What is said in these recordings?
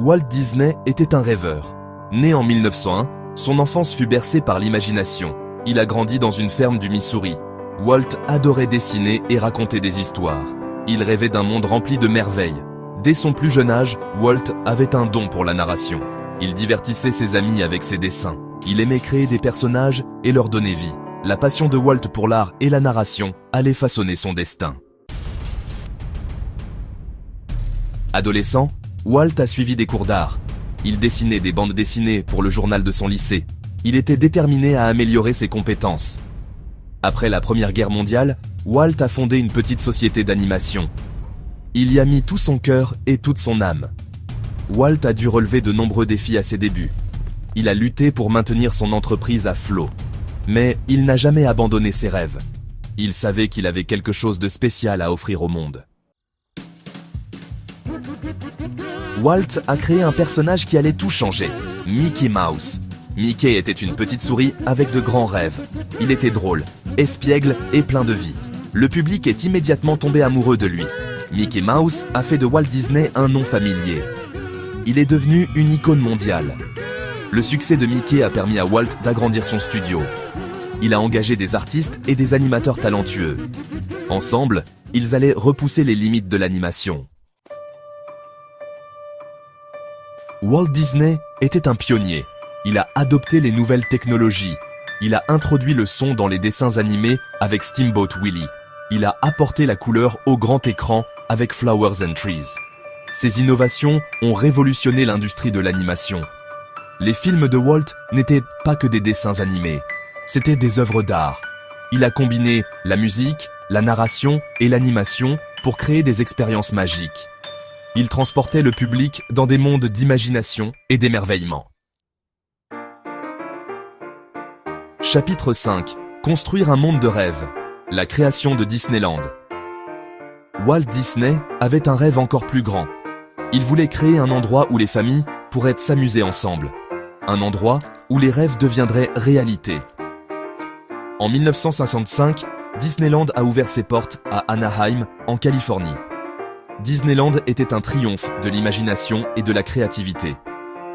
Walt Disney était un rêveur. Né en 1901, son enfance fut bercée par l'imagination. Il a grandi dans une ferme du Missouri. Walt adorait dessiner et raconter des histoires. Il rêvait d'un monde rempli de merveilles. Dès son plus jeune âge, Walt avait un don pour la narration. Il divertissait ses amis avec ses dessins. Il aimait créer des personnages et leur donner vie. La passion de Walt pour l'art et la narration allait façonner son destin. Adolescent, Walt a suivi des cours d'art. Il dessinait des bandes dessinées pour le journal de son lycée. Il était déterminé à améliorer ses compétences. Après la Première Guerre mondiale, Walt a fondé une petite société d'animation. Il y a mis tout son cœur et toute son âme. Walt a dû relever de nombreux défis à ses débuts. Il a lutté pour maintenir son entreprise à flot. Mais il n'a jamais abandonné ses rêves. Il savait qu'il avait quelque chose de spécial à offrir au monde. Walt a créé un personnage qui allait tout changer, Mickey Mouse. Mickey était une petite souris avec de grands rêves. Il était drôle, espiègle et plein de vie. Le public est immédiatement tombé amoureux de lui. Mickey Mouse a fait de Walt Disney un nom familier. Il est devenu une icône mondiale. Le succès de Mickey a permis à Walt d'agrandir son studio. Il a engagé des artistes et des animateurs talentueux. Ensemble, ils allaient repousser les limites de l'animation. Walt Disney était un pionnier. Il a adopté les nouvelles technologies. Il a introduit le son dans les dessins animés avec Steamboat Willie. Il a apporté la couleur au grand écran avec Flowers and Trees. Ces innovations ont révolutionné l'industrie de l'animation. Les films de Walt n'étaient pas que des dessins animés. C'étaient des œuvres d'art. Il a combiné la musique, la narration et l'animation pour créer des expériences magiques. Il transportait le public dans des mondes d'imagination et d'émerveillement. Chapitre 5. Construire un monde de rêve. La création de Disneyland. Walt Disney avait un rêve encore plus grand. Il voulait créer un endroit où les familles pourraient s'amuser ensemble. Un endroit où les rêves deviendraient réalité. En 1965, Disneyland a ouvert ses portes à Anaheim, en Californie. Disneyland était un triomphe de l'imagination et de la créativité.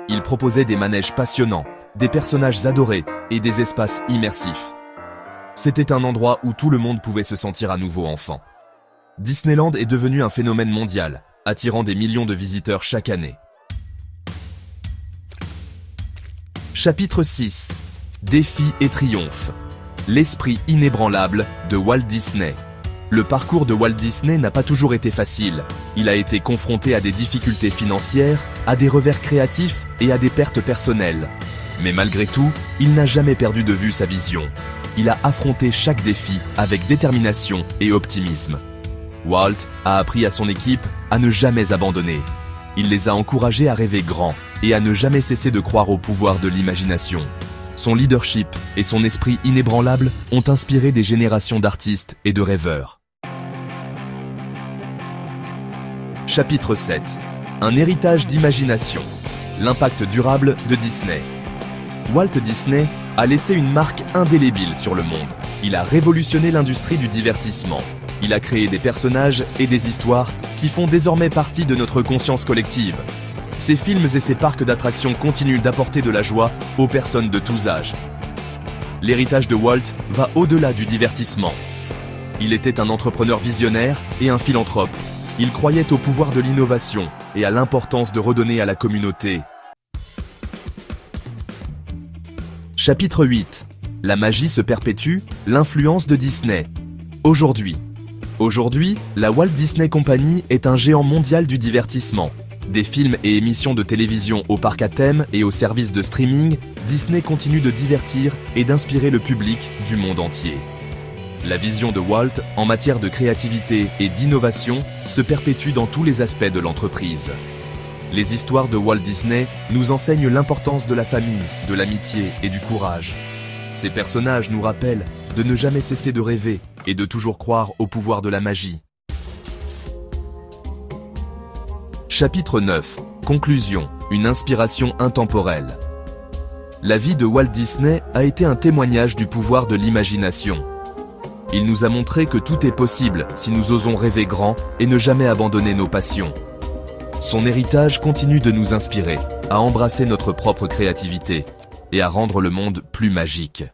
Il proposait des manèges passionnants, des personnages adorés et des espaces immersifs. C'était un endroit où tout le monde pouvait se sentir à nouveau enfant. Disneyland est devenu un phénomène mondial, attirant des millions de visiteurs chaque année. Chapitre 6. Défis et triomphes. L'esprit inébranlable de Walt Disney. Le parcours de Walt Disney n'a pas toujours été facile. Il a été confronté à des difficultés financières, à des revers créatifs et à des pertes personnelles. Mais malgré tout, il n'a jamais perdu de vue sa vision. Il a affronté chaque défi avec détermination et optimisme. Walt a appris à son équipe à ne jamais abandonner. Il les a encouragés à rêver grand et à ne jamais cesser de croire au pouvoir de l'imagination. Son leadership et son esprit inébranlable ont inspiré des générations d'artistes et de rêveurs. Chapitre 7. Un héritage d'imagination. L'impact durable de Disney. Walt Disney a laissé une marque indélébile sur le monde. Il a révolutionné l'industrie du divertissement. Il a créé des personnages et des histoires qui font désormais partie de notre conscience collective. Ses films et ses parcs d'attractions continuent d'apporter de la joie aux personnes de tous âges. L'héritage de Walt va au-delà du divertissement. Il était un entrepreneur visionnaire et un philanthrope. Il croyait au pouvoir de l'innovation et à l'importance de redonner à la communauté. Chapitre 8. La magie se perpétue, l'influence de Disney. Aujourd'hui, la Walt Disney Company est un géant mondial du divertissement. Des films et émissions de télévision aux parcs à thème et aux services de streaming, Disney continue de divertir et d'inspirer le public du monde entier. La vision de Walt en matière de créativité et d'innovation se perpétue dans tous les aspects de l'entreprise. Les histoires de Walt Disney nous enseignent l'importance de la famille, de l'amitié et du courage. Ces personnages nous rappellent de ne jamais cesser de rêver et de toujours croire au pouvoir de la magie. Chapitre 9. Conclusion. Une inspiration intemporelle. La vie de Walt Disney a été un témoignage du pouvoir de l'imagination. Il nous a montré que tout est possible si nous osons rêver grand et ne jamais abandonner nos passions. Son héritage continue de nous inspirer à embrasser notre propre créativité et à rendre le monde plus magique.